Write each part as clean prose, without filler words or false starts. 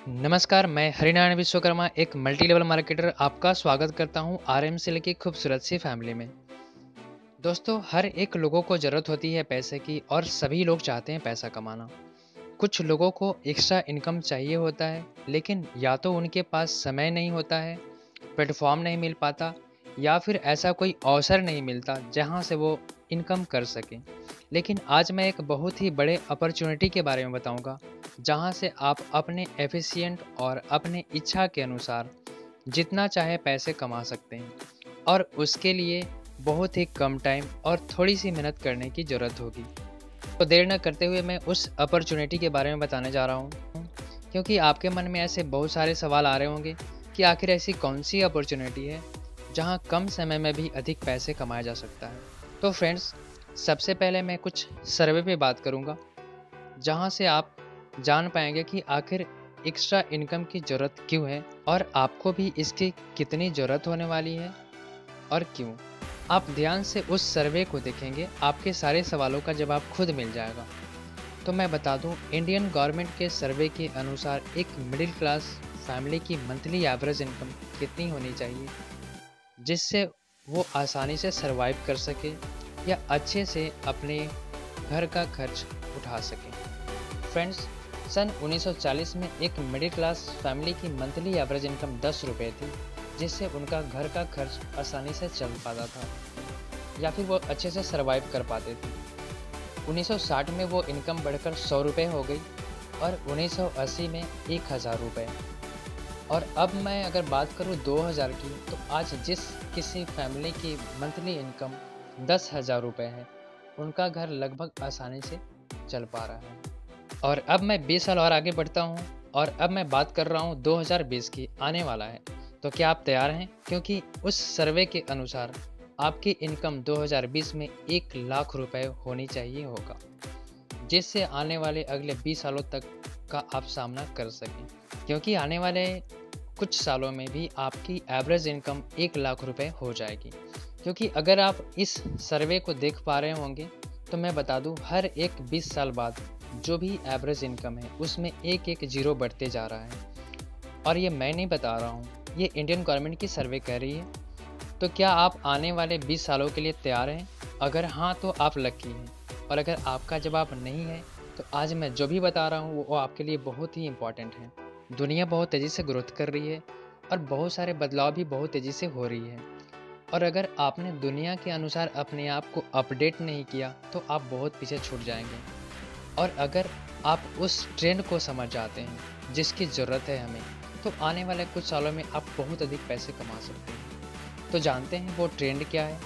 नमस्कार, मैं हरिनारायण विश्वकर्मा एक मल्टी लेवल मार्केटर आपका स्वागत करता हूं आरएमसीएल की खूबसूरत सी फैमिली में। दोस्तों, हर एक लोगों को ज़रूरत होती है पैसे की और सभी लोग चाहते हैं पैसा कमाना। कुछ लोगों को एक्स्ट्रा इनकम चाहिए होता है, लेकिन या तो उनके पास समय नहीं होता है, प्लेटफ़ॉर्म नहीं मिल पाता या फिर ऐसा कोई अवसर नहीं मिलता जहां से वो इनकम कर सकें। लेकिन आज मैं एक बहुत ही बड़े अपॉर्चुनिटी के बारे में बताऊंगा, जहां से आप अपने एफिशिएंट और अपने इच्छा के अनुसार जितना चाहे पैसे कमा सकते हैं और उसके लिए बहुत ही कम टाइम और थोड़ी सी मेहनत करने की ज़रूरत होगी। तो देर न करते हुए मैं उस अपॉर्चुनिटी के बारे में बताने जा रहा हूँ, क्योंकि आपके मन में ऐसे बहुत सारे सवाल आ रहे होंगे कि आखिर ऐसी कौन सी अपॉर्चुनिटी है जहाँ कम समय में भी अधिक पैसे कमाया जा सकता है। तो फ्रेंड्स, सबसे पहले मैं कुछ सर्वे पे बात करूँगा, जहाँ से आप जान पाएंगे कि आखिर एक्स्ट्रा इनकम की ज़रूरत क्यों है और आपको भी इसकी कितनी ज़रूरत होने वाली है और क्यों। आप ध्यान से उस सर्वे को देखेंगे, आपके सारे सवालों का जवाब खुद मिल जाएगा। तो मैं बता दूं, इंडियन गवर्नमेंट के सर्वे के अनुसार एक मिडिल क्लास फैमिली की मंथली एवरेज इनकम कितनी होनी चाहिए जिससे वो आसानी से सरवाइव कर सके या अच्छे से अपने घर का खर्च उठा सके। फ्रेंड्स, सन 1940 में एक मिडिल क्लास फैमिली की मंथली एवरेज इनकम 10 रुपये थी, जिससे उनका घर का खर्च आसानी से चल पाता था या फिर वो अच्छे से सरवाइव कर पाते थे। 1960 में वो इनकम बढ़कर 100 रुपये हो गई और 1980 में 1000 रुपये। और अब मैं अगर बात करूँ 2000 की, तो आज जिस किसी फैमिली की मंथली इनकम 10,000 रुपये है, उनका घर लगभग आसानी से चल पा रहा है। और अब मैं 20 साल और आगे बढ़ता हूँ और अब मैं बात कर रहा हूँ 2020 की, आने वाला है। तो क्या आप तैयार हैं? क्योंकि उस सर्वे के अनुसार आपकी इनकम 2020 में 1 लाख रुपए होनी चाहिए होगा, जिससे आने वाले अगले 20 सालों तक का आप सामना कर सकें। क्योंकि आने वाले कुछ सालों में भी आपकी एवरेज इनकम 1 लाख रुपए हो जाएगी। क्योंकि अगर आप इस सर्वे को देख पा रहे होंगे, तो मैं बता दूं, हर एक 20 साल बाद जो भी एवरेज इनकम है उसमें एक एक जीरो बढ़ते जा रहा है। और ये मैं नहीं बता रहा हूँ, ये इंडियन गवर्नमेंट की सर्वे कह रही है। तो क्या आप आने वाले 20 सालों के लिए तैयार हैं? अगर हाँ, तो आप लकी हैं। और अगर आपका जवाब नहीं है, तो आज मैं जो भी बता रहा हूँ वो आपके लिए बहुत ही इम्पॉर्टेंट है। दुनिया बहुत तेज़ी से ग्रोथ कर रही है और बहुत सारे बदलाव भी बहुत तेज़ी से हो रही है। और अगर आपने दुनिया के अनुसार अपने आप को अपडेट नहीं किया, तो आप बहुत पीछे छूट जाएंगे। और अगर आप उस ट्रेंड को समझ जाते हैं जिसकी ज़रूरत है हमें, तो आने वाले कुछ सालों में आप बहुत अधिक पैसे कमा सकते हैं। तो जानते हैं वो ट्रेंड क्या है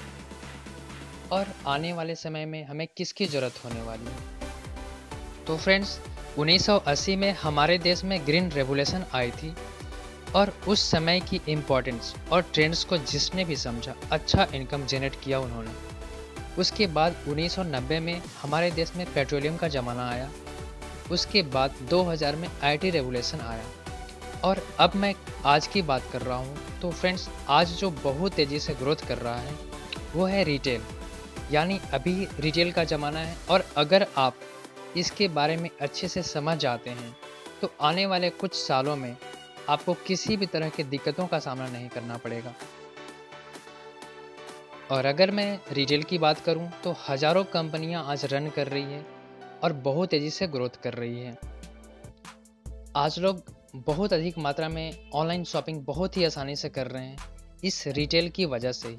और आने वाले समय में हमें किसकी ज़रूरत होने वाली है। तो फ्रेंड्स, 1980 में हमारे देश में ग्रीन रेवोल्यूशन आई थी और उस समय की इम्पोर्टेंस और ट्रेंड्स को जिसने भी समझा, अच्छा इनकम जनरेट किया उन्होंने। उसके बाद 1990 में हमारे देश में पेट्रोलियम का ज़माना आया। उसके बाद 2000 में आईटी रेवोल्यूशन आया। और अब मैं आज की बात कर रहा हूँ, तो फ्रेंड्स, आज जो बहुत तेज़ी से ग्रोथ कर रहा है वो है रिटेल। यानी अभी रिटेल का ज़माना है और अगर आप इसके बारे में अच्छे से समझ जाते हैं, तो आने वाले कुछ सालों में आपको किसी भी तरह की दिक्कतों का सामना नहीं करना पड़ेगा। और अगर मैं रिटेल की बात करूं, तो हज़ारों कंपनियां आज रन कर रही है और बहुत तेज़ी से ग्रोथ कर रही है। आज लोग बहुत अधिक मात्रा में ऑनलाइन शॉपिंग बहुत ही आसानी से कर रहे हैं, इस रिटेल की वजह से ही।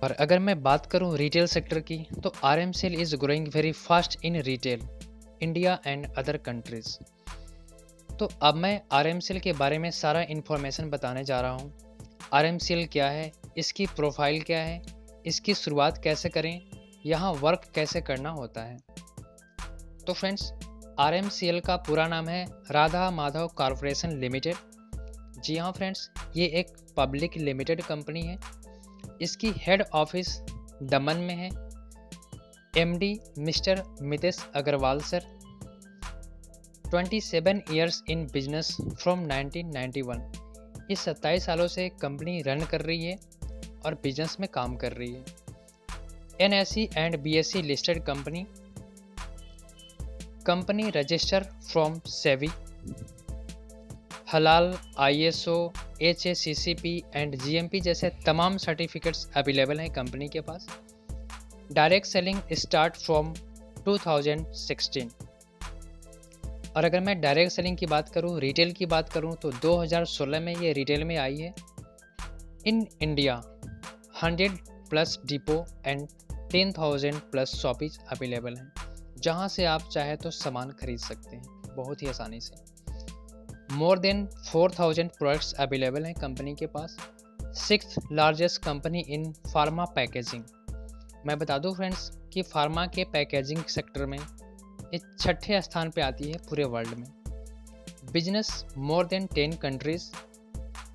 और अगर मैं बात करूं रिटेल सेक्टर की, तो RMCL is growing very fast in retail India and other countries. तो अब मैं आरएमसीएल के बारे में सारा इन्फॉर्मेशन बताने जा रहा हूँ। आरएमसीएल क्या है, इसकी प्रोफाइल क्या है, इसकी शुरुआत कैसे करें, यहाँ वर्क कैसे करना होता है। तो फ्रेंड्स, आरएमसीएल का पूरा नाम है राधा माधव कॉर्पोरेशन लिमिटेड। जी हाँ फ्रेंड्स, ये एक पब्लिक लिमिटेड कंपनी है। इसकी हेड ऑफिस दमन में है। MD mister Mitesh Agarwal sir, 27 years in business from 1991। इस 27 सालों से कंपनी रन कर रही है और बिजनेस में काम कर रही है। NSE and BSE listed company, company register from SEBI, हलाल, ISO, HACCP एंड GMP जैसे तमाम सर्टिफिकेट्स अवेलेबल हैं कंपनी के पास। Direct selling start from 2016। और अगर मैं डायरेक्ट सेलिंग की बात करूं, रिटेल की बात करूं, तो 2016 में ये रिटेल में आई है। In India 100 plus depot and 10,000 plus shoppies available हैं, जहां से आप चाहे तो सामान खरीद सकते हैं बहुत ही आसानी से। मोर देन 4,000 प्रोडक्ट्स अवेलेबल हैं कंपनी के पास। 6th लार्जेस्ट कंपनी इन फार्मा पैकेजिंग। मैं बता दूं फ्रेंड्स कि फार्मा के पैकेजिंग सेक्टर में ये 6ठे स्थान पे आती है पूरे वर्ल्ड में। Business more than 10 countries,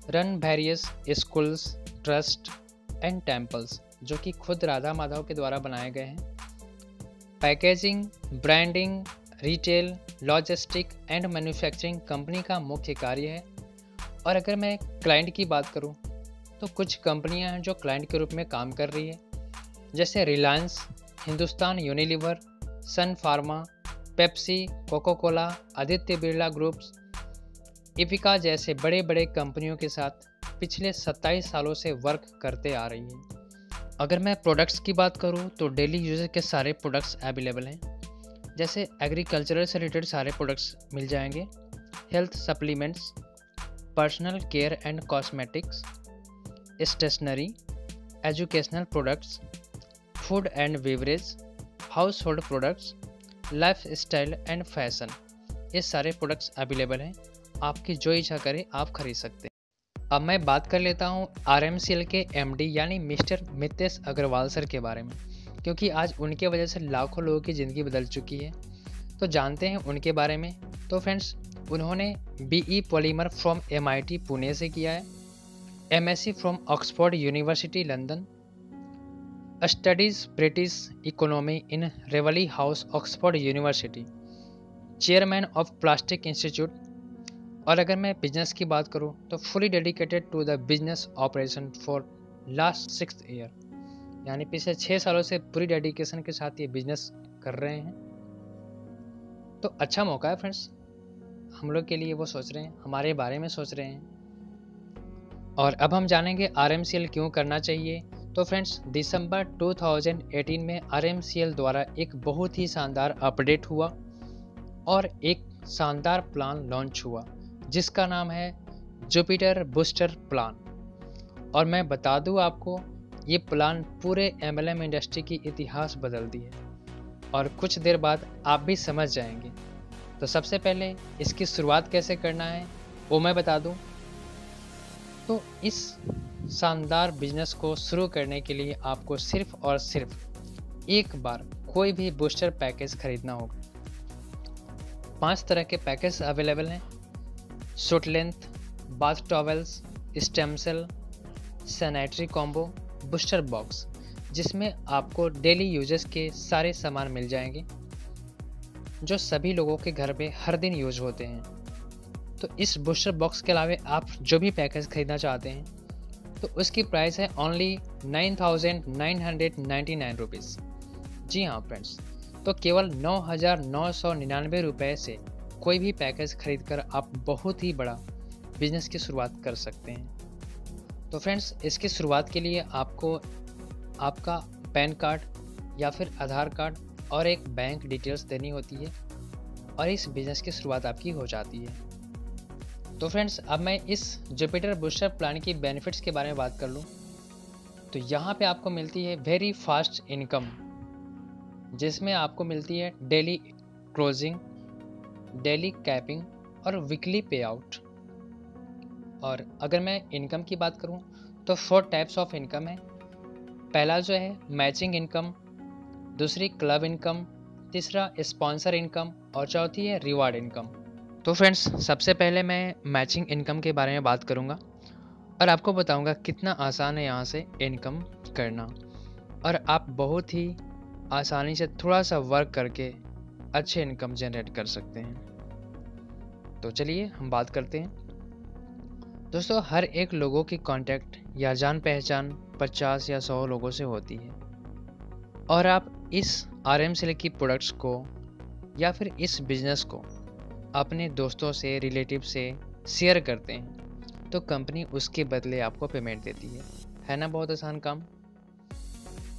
run various schools, trust and temples, जो कि खुद राधा माधव के द्वारा बनाए गए हैं। Packaging, branding, retail, logistic and manufacturing company का मुख्य कार्य है। और अगर मैं क्लाइंट की बात करूं, तो कुछ कंपनियां हैं जो क्लाइंट के रूप में काम कर रही है, जैसे Reliance, Hindustan Unilever, Sun Pharma, Pepsi, Coca Cola, Aditya Birla groups, Ipca जैसे बड़े बड़े कंपनियों के साथ पिछले 27 सालों से वर्क करते आ रही है। अगर मैं प्रोडक्ट्स की बात करूं, तो डेली यूजेस के सारे प्रोडक्ट्स अवेलेबल हैं, जैसे एग्रीकल्चरल से रिलेटेड सारे प्रोडक्ट्स मिल जाएंगे, health supplements, personal care and cosmetics, stationery, educational products, food and beverage, household products, lifestyle and fashion, ये सारे प्रोडक्ट्स अवेलेबल हैं। आपकी जो इच्छा करे आप खरीद सकते हैं। अब मैं बात कर लेता हूँ RMCL के MD यानी मिस्टर मितेश अग्रवाल सर के बारे में, क्योंकि आज उनके वजह से लाखों लोगों की ज़िंदगी बदल चुकी है। तो जानते हैं उनके बारे में। तो फ्रेंड्स, उन्होंने BE polymer from MIT Pune से किया है, MSc from Oxford University London, studies British economy in Rewley House Oxford University, chairman of plastic institute. और अगर मैं बिजनेस की बात करूं, तो fully dedicated to the business operation for last 6 year, यानी पिछले 6 सालों से पूरी डेडिकेशन के साथ ये बिजनेस कर रहे हैं। तो अच्छा मौका है फ्रेंड्स हम लोग के लिए, वो सोच रहे हैं, हमारे बारे में सोच रहे हैं। और अब हम जानेंगे RMCL क्यों करना चाहिए। तो फ्रेंड्स, दिसंबर 2018 में RMCL द्वारा एक बहुत ही शानदार अपडेट हुआ और एक शानदार प्लान लॉन्च हुआ, जिसका नाम है जुपिटर बूस्टर प्लान। और मैं बता दूं आपको, ये प्लान पूरे MLM इंडस्ट्री की इतिहास बदल दी है, और कुछ देर बाद आप भी समझ जाएंगे। तो सबसे पहले इसकी शुरुआत कैसे करना है वो मैं बता दूं। तो इस शानदार बिजनेस को शुरू करने के लिए आपको सिर्फ और सिर्फ एक बार कोई भी बूस्टर पैकेज खरीदना होगा। 5 तरह के पैकेज अवेलेबल हैं: suit length, bath towels, stem cell, sanitary combo, booster box, जिसमें आपको डेली यूजेस के सारे सामान मिल जाएंगे जो सभी लोगों के घर में हर दिन यूज होते हैं। तो इस बूस्टर बॉक्स के अलावा आप जो भी पैकेज खरीदना चाहते हैं, तो उसकी प्राइस है ओनली 9,999 रुपीज़। जी हाँ फ्रेंड्स, तो केवल 9,999 रुपये से कोई भी पैकेज खरीदकर आप बहुत ही बड़ा बिजनेस की शुरुआत कर सकते हैं। तो फ्रेंड्स, इसकी शुरुआत के लिए आपको आपका पैन कार्ड या फिर आधार कार्ड और एक बैंक डिटेल्स देनी होती है, और इस बिजनेस की शुरुआत आपकी हो जाती है। तो फ्रेंड्स, अब मैं इस Jupiter booster plan key benefits के बारे में बात कर लूँ, तो यहाँ पे आपको मिलती है वेरी फास्ट इनकम, जिसमें आपको मिलती है डेली क्लोजिंग, डेली कैपिंग और वीकली पे आउट। और अगर मैं इनकम की बात करूं, तो 4 टाइप्स ऑफ इनकम है। पहला जो है मैचिंग इनकम, दूसरी क्लब इनकम, तीसरा स्पॉन्सर इनकम और चौथी है रिवार्ड इनकम। तो फ्रेंड्स, सबसे पहले मैं मैचिंग इनकम के बारे में बात करूंगा और आपको बताऊंगा कितना आसान है यहाँ से इनकम करना, और आप बहुत ही आसानी से थोड़ा सा वर्क करके अच्छे इनकम जनरेट कर सकते हैं। तो चलिए हम बात करते हैं। दोस्तों, हर एक लोगों की कांटेक्ट या जान पहचान 50 या 100 लोगों से होती है, और आप इस RMCL की प्रोडक्ट्स को या फिर इस बिजनेस को अपने दोस्तों से, रिलेटिव से शेयर करते हैं तो कंपनी उसके बदले आपको पेमेंट देती है ना? बहुत आसान काम।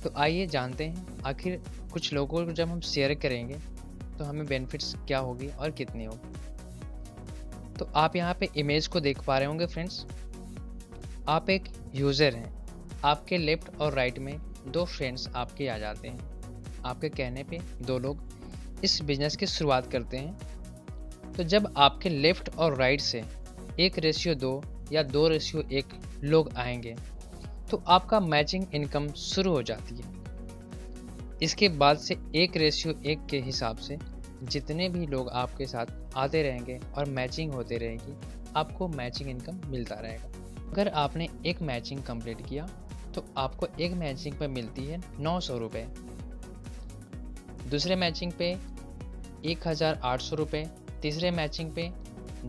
तो आइए जानते हैं आखिर कुछ लोगों को जब हम शेयर करेंगे तो हमें बेनिफिट्स क्या होगी और कितनी होगी। तो आप यहाँ पे इमेज को देख पा रहे होंगे फ्रेंड्स। आप एक यूज़र हैं, आपके लेफ्ट और राइट में दो फ्रेंड्स आपके आ जाते हैं। आपके कहने पे दो लोग इस बिजनेस की शुरुआत करते हैं। तो जब आपके लेफ्ट और राइट से 1:2 या 2:1 लोग आएंगे तो आपका मैचिंग इनकम शुरू हो जाती है। इसके बाद से 1:1 के हिसाब से जितने भी लोग आपके साथ आते रहेंगे और मैचिंग होते रहेगी, आपको मैचिंग इनकम मिलता रहेगा। अगर आपने एक मैचिंग कंप्लीट किया तो आपको एक मैचिंग पे मिलती है 900 रुपये, दूसरे मैचिंग पे 1,800 रुपये, तीसरे मैचिंग पे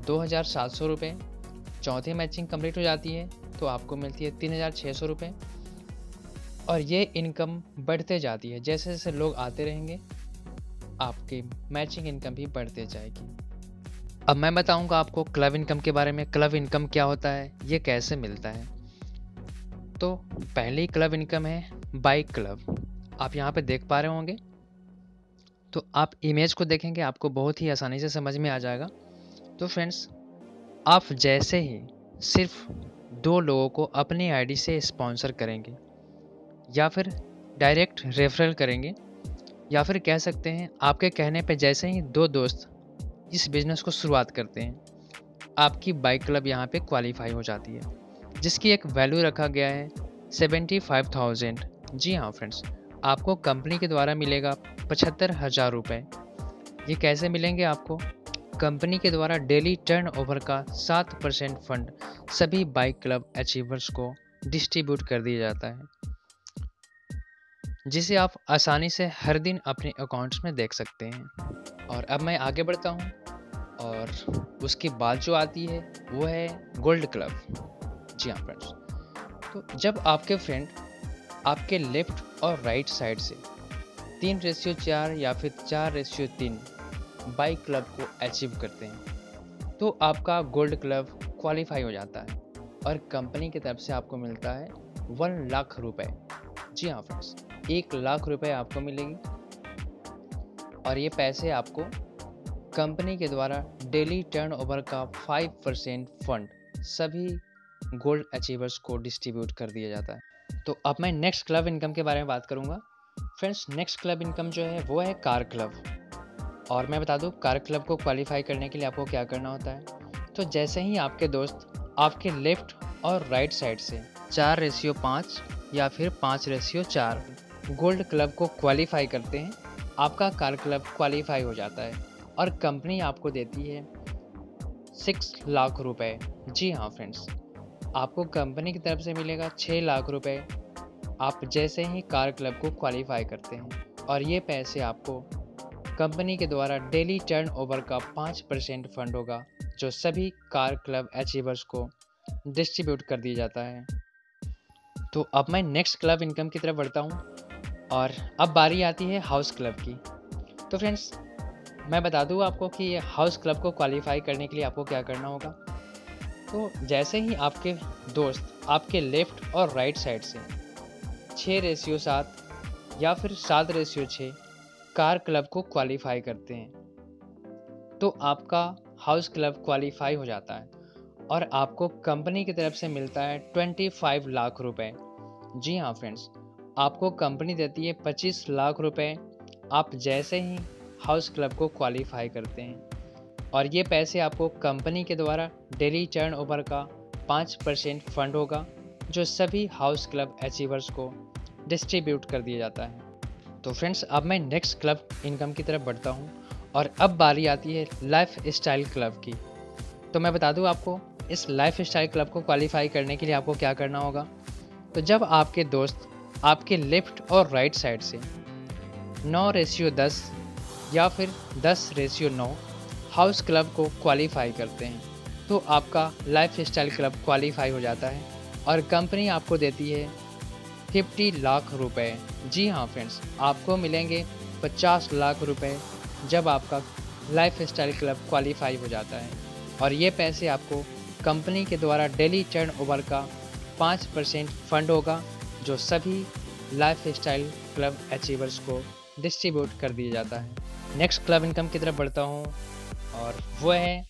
2,700 रुपये, चौथी मैचिंग कंप्लीट हो जाती है तो आपको मिलती है 3,600 रुपये। और ये इनकम बढ़ते जाती है, जैसे जैसे लोग आते रहेंगे आपकी मैचिंग इनकम भी बढ़ते जाएगी। अब मैं बताऊंगा आपको क्लब इनकम के बारे में। क्लब इनकम क्या होता है, ये कैसे मिलता है। तो पहली क्लब इनकम है बाइक क्लब। आप यहाँ पे देख पा रहे होंगे। तो आप इमेज को देखेंगे आपको बहुत ही आसानी से समझ में आ जाएगा। तो फ्रेंड्स, आप जैसे ही सिर्फ 2 लोगों को अपनी आईडी से स्पॉन्सर करेंगे या फिर डायरेक्ट रेफरल करेंगे, या फिर कह सकते हैं आपके कहने पे जैसे ही 2 दोस्त इस बिज़नेस को शुरुआत करते हैं, आपकी बाइक क्लब यहाँ पे क्वालिफाई हो जाती है, जिसकी एक वैल्यू रखा गया है 75,000। जी हाँ फ्रेंड्स, आपको कंपनी के द्वारा मिलेगा 75,000 रुपये। ये कैसे मिलेंगे आपको? कंपनी के द्वारा डेली टर्नओवर का 7% फंड सभी बाइक क्लब अचीवर्स को डिस्ट्रीब्यूट कर दिया जाता है, जिसे आप आसानी से हर दिन अपने अकाउंट्स में देख सकते हैं। और अब मैं आगे बढ़ता हूँ, और उसके बाद जो आती है वो है गोल्ड क्लब। जी हाँ फ्रेंड्स, तो जब आपके फ्रेंड आपके लेफ्ट और राइट साइड से 3:4 या फिर 4:3 बाइक क्लब को अचीव करते हैं तो आपका गोल्ड क्लब क्वालिफाई हो जाता है और कंपनी की तरफ से आपको मिलता है 1 लाख रुपए। जी हाँ फ्रेंड्स, 1 लाख रुपए आपको मिलेगी। और ये पैसे आपको कंपनी के द्वारा डेली टर्नओवर का 5% फंड सभी गोल्ड अचीवर्स को डिस्ट्रीब्यूट कर दिया जाता है। तो अब मैं नेक्स्ट क्लब इनकम के बारे में बात करूँगा। फ्रेंड्स, नेक्स्ट क्लब इनकम जो है वो है कार क्लब। और मैं बता दूं, कार क्लब को क्वालिफाई करने के लिए आपको क्या करना होता है। तो जैसे ही आपके दोस्त आपके लेफ्ट और राइट साइड से 4:5 या फिर 5:4 गोल्ड क्लब को क्वालिफाई करते हैं, आपका कार क्लब क्वालिफाई हो जाता है और कंपनी आपको देती है 6 लाख रुपए। जी हाँ फ्रेंड्स, आपको कंपनी की तरफ से मिलेगा 6 लाख रुपए आप जैसे ही कार क्लब को क्वालिफाई करते हैं। और ये पैसे आपको कंपनी के द्वारा डेली टर्नओवर का 5% फंड होगा, जो सभी कार क्लब अचीवर्स को डिस्ट्रीब्यूट कर दिया जाता है। तो अब मैं नेक्स्ट क्लब इनकम की तरफ बढ़ता हूँ, और अब बारी आती है हाउस क्लब की। तो फ्रेंड्स, मैं बता दूँ आपको कि ये हाउस क्लब को क्वालिफाई करने के लिए आपको क्या करना होगा। तो जैसे ही आपके दोस्त आपके लेफ्ट और राइट साइड से 6:7 या फिर 7:6 कार क्लब को क्वालिफाई करते हैं तो आपका हाउस क्लब क्वालिफाई हो जाता है और आपको कंपनी की तरफ से मिलता है 25 लाख रुपए। जी हाँ फ्रेंड्स, आपको कंपनी देती है 25 लाख रुपए आप जैसे ही हाउस क्लब को क्वालिफाई करते हैं। और ये पैसे आपको कंपनी के द्वारा डेली टर्नओवर का 5% फंड होगा, जो सभी हाउस क्लब अचीवर्स को डिस्ट्रीब्यूट कर दिया जाता है। तो फ्रेंड्स, अब मैं नेक्स्ट क्लब इनकम की तरफ बढ़ता हूँ, और अब बारी आती है लाइफ स्टाइल क्लब की। तो मैं बता दूँ आपको, इस लाइफ स्टाइल क्लब को क्वालिफाई करने के लिए आपको क्या करना होगा। तो जब आपके दोस्त आपके लेफ्ट और राइट साइड से 9:10 या फिर 10:9 हाउस क्लब को क्वालिफाई करते हैं तो आपका लाइफ स्टाइल क्लब क्वालिफाई हो जाता है और कंपनी आपको देती है 50 लाख रुपए। जी हाँ फ्रेंड्स, आपको मिलेंगे 50 लाख रुपए जब आपका लाइफ स्टाइल क्लब क्वालिफाई हो जाता है। और ये पैसे आपको कंपनी के द्वारा डेली टर्नओवर का 5% फंड होगा, जो सभी लाइफ स्टाइल क्लब अचीवर्स को डिस्ट्रीब्यूट कर दिया जाता है। नेक्स्ट क्लब इनकम की तरफ बढ़ता हूँ और वो है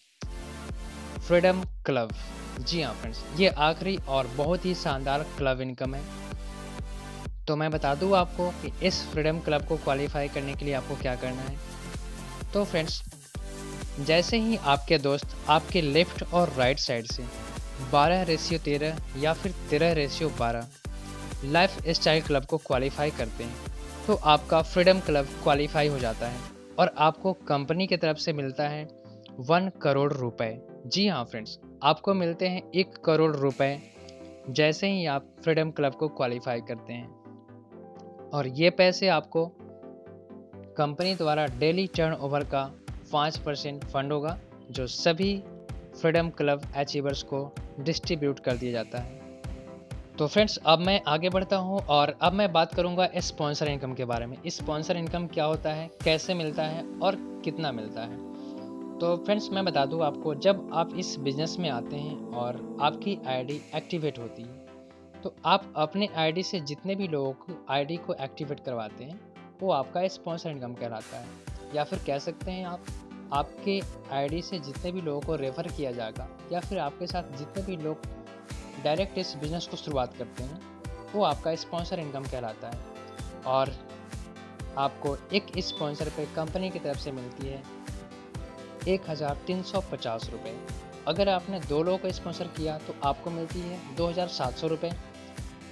फ्रीडम क्लब। जी हाँ फ्रेंड्स, ये आखिरी और बहुत ही शानदार क्लब इनकम है। तो मैं बता दूँ आपको कि इस फ्रीडम क्लब को क्वालिफाई करने के लिए आपको क्या करना है। तो फ्रेंड्स, जैसे ही आपके दोस्त आपके लेफ्ट और राइट साइड से 12:13 या फिर 13:12 लाइफ स्टाइल क्लब को क्वालिफाई करते हैं, तो आपका फ्रीडम क्लब क्वालिफाई हो जाता है और आपको कंपनी की तरफ से मिलता है 1 करोड़ रुपए। जी हाँ फ्रेंड्स, आपको मिलते हैं 1 करोड़ रुपए जैसे ही आप फ्रीडम क्लब को क्वालिफाई करते हैं। और ये पैसे आपको कंपनी द्वारा डेली टर्नओवर का 5% फंड होगा, जो सभी फ्रीडम क्लब अचीवर्स को डिस्ट्रीब्यूट कर दिया जाता है। तो फ्रेंड्स, अब मैं आगे बढ़ता हूँ और अब मैं बात करूँगा स्पॉन्सर इनकम के बारे में। स्पॉन्सर इनकम क्या होता है, कैसे मिलता है और कितना मिलता है। तो फ्रेंड्स, मैं बता दूँ आपको, जब आप इस बिज़नेस में आते हैं और आपकी आईडी एक्टिवेट होती है, तो आप अपने आईडी से जितने भी लोगों को आईडी को एक्टिवेट करवाते हैं, वो आपका स्पॉन्सर इनकम कहलाता है। या फिर कह सकते हैं आप, आपके आईडी से जितने भी लोगों को रेफ़र किया जाएगा या फिर आपके साथ जितने भी लोग डायरेक्ट इस बिज़नेस को शुरुआत करते हैं, वो आपका स्पॉन्सर इनकम कहलाता है। और आपको एक स्पॉन्सर पे कंपनी की तरफ से मिलती है 1350 रुपये। अगर आपने 2 लोगों को स्पॉन्सर किया तो आपको मिलती है 2700 रुपये,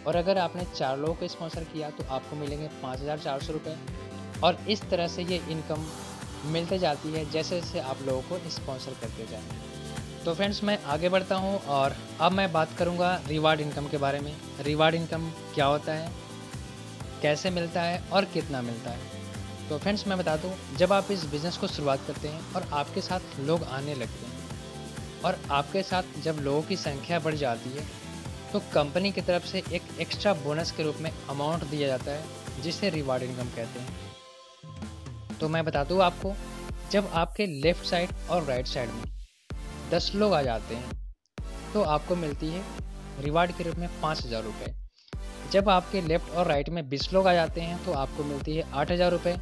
और अगर आपने 4 लोगों को स्पॉन्सर किया तो आपको मिलेंगे 5400 रुपये। और इस तरह से ये इनकम मिलते जाती है जैसे जैसे आप लोगों को स्पॉन्सर करते जाएं। तो फ्रेंड्स, मैं आगे बढ़ता हूँ और अब मैं बात करूँगा रिवार्ड इनकम के बारे में। रिवार्ड इनकम क्या होता है, कैसे मिलता है और कितना मिलता है। तो फ्रेंड्स, मैं बता दूँ, जब आप इस बिज़नेस को शुरुआत करते हैं और आपके साथ लोग आने लगते हैं और आपके साथ जब लोगों की संख्या बढ़ जाती है, तो कंपनी की तरफ से एक एक्स्ट्रा बोनस के रूप में अमाउंट दिया जाता है, जिसे रिवार्ड इनकम कहते हैं। तो मैं बता दूँ आपको, जब आपके लेफ़्ट साइड और राइट साइड में 10 लोग आ जाते हैं, तो आपको मिलती है रिवार्ड के रूप में 5000 रुपये। जब आपके लेफ़्ट और राइट में 20 लोग आ जाते हैं, तो आपको मिलती है 8000 रुपये।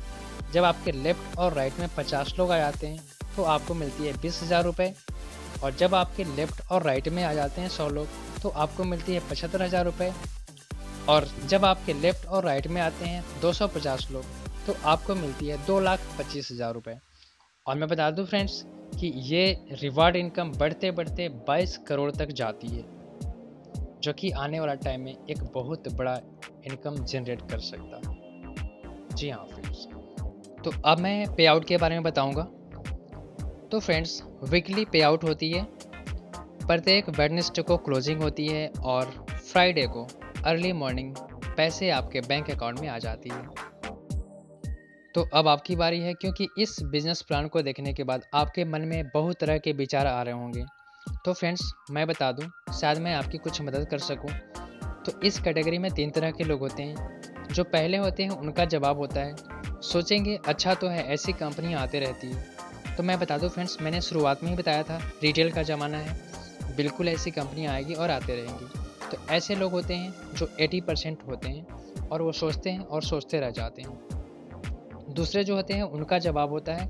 जब आपके लेफ़्ट और राइट में 50 लोग आ जाते हैं, तो आपको मिलती है 20000 रुपये। और जब आपके लेफ़्ट और राइट में आ जाते हैं 100 लोग, तो आपको मिलती है 75000 रुपये। और जब आपके लेफ़्ट और राइट में आते हैं 250 लोग, तो आपको मिलती है 2,25,000 रुपये। और मैं बता दूं फ्रेंड्स कि ये रिवार्ड इनकम बढ़ते बढ़ते 22 करोड़ तक जाती है, जो कि आने वाला टाइम में एक बहुत बड़ा इनकम जनरेट कर सकता है। जी हाँ फ्रेंड्स, तो अब मैं पे आउट के बारे में बताऊंगा। तो फ्रेंड्स, वीकली पे आउट होती है, प्रत्येक वेडनेसडे को क्लोजिंग होती है और फ्राइडे को अर्ली मॉर्निंग पैसे आपके बैंक अकाउंट में आ जाती है। तो अब आपकी बारी है, क्योंकि इस बिज़नेस प्लान को देखने के बाद आपके मन में बहुत तरह के विचार आ रहे होंगे। तो फ्रेंड्स, मैं बता दूं, शायद मैं आपकी कुछ मदद कर सकूं। तो इस कैटेगरी में 3 तरह के लोग होते हैं। जो पहले होते हैं, उनका जवाब होता है, सोचेंगे अच्छा तो है, ऐसी कंपनियां आते रहती है। तो मैं बता दूं फ्रेंड्स, मैंने शुरुआत में ही बताया था, रिटेल का ज़माना है, बिल्कुल ऐसी कंपनियाँ आएगी और आते रहेंगी। तो ऐसे लोग होते हैं जो 80% होते हैं और वो सोचते हैं और सोचते रह जाते हैं। दूसरे जो होते हैं, उनका जवाब होता है,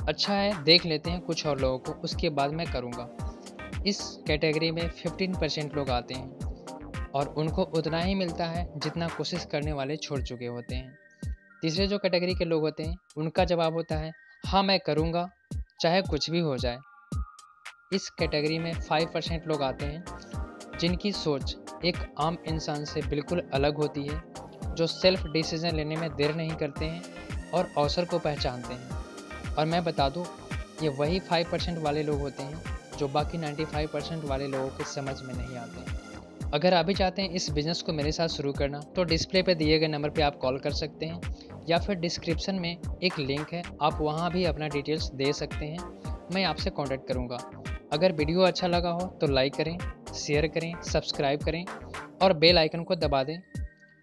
अच्छा है, देख लेते हैं कुछ और लोगों को, उसके बाद मैं करूँगा। इस कैटेगरी में 15% लोग आते हैं और उनको उतना ही मिलता है जितना कोशिश करने वाले छोड़ चुके होते हैं। तीसरे जो कैटेगरी के लोग होते हैं, उनका जवाब होता है, हाँ मैं करूँगा, चाहे कुछ भी हो जाए। इस कैटेगरी में 5% लोग आते हैं जिनकी सोच एक आम इंसान से बिल्कुल अलग होती है, जो सेल्फ डिसीजन लेने में देर नहीं करते हैं और अवसर को पहचानते हैं। और मैं बता दूं, ये वही 5% वाले लोग होते हैं जो बाकी 95% वाले लोगों के समझ में नहीं आते हैं। अगर आप भी चाहते हैं इस बिज़नेस को मेरे साथ शुरू करना, तो डिस्प्ले पे दिए गए नंबर पे आप कॉल कर सकते हैं, या फिर डिस्क्रिप्शन में एक लिंक है, आप वहाँ भी अपना डिटेल्स दे सकते हैं, मैं आपसे कॉन्टैक्ट करूँगा। अगर वीडियो अच्छा लगा हो तो लाइक करें, शेयर करें, सब्सक्राइब करें और बेल आइकन को दबा दें,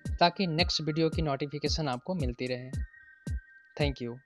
ताकि नेक्स्ट वीडियो की नोटिफिकेशन आपको मिलती रहे। Thank you.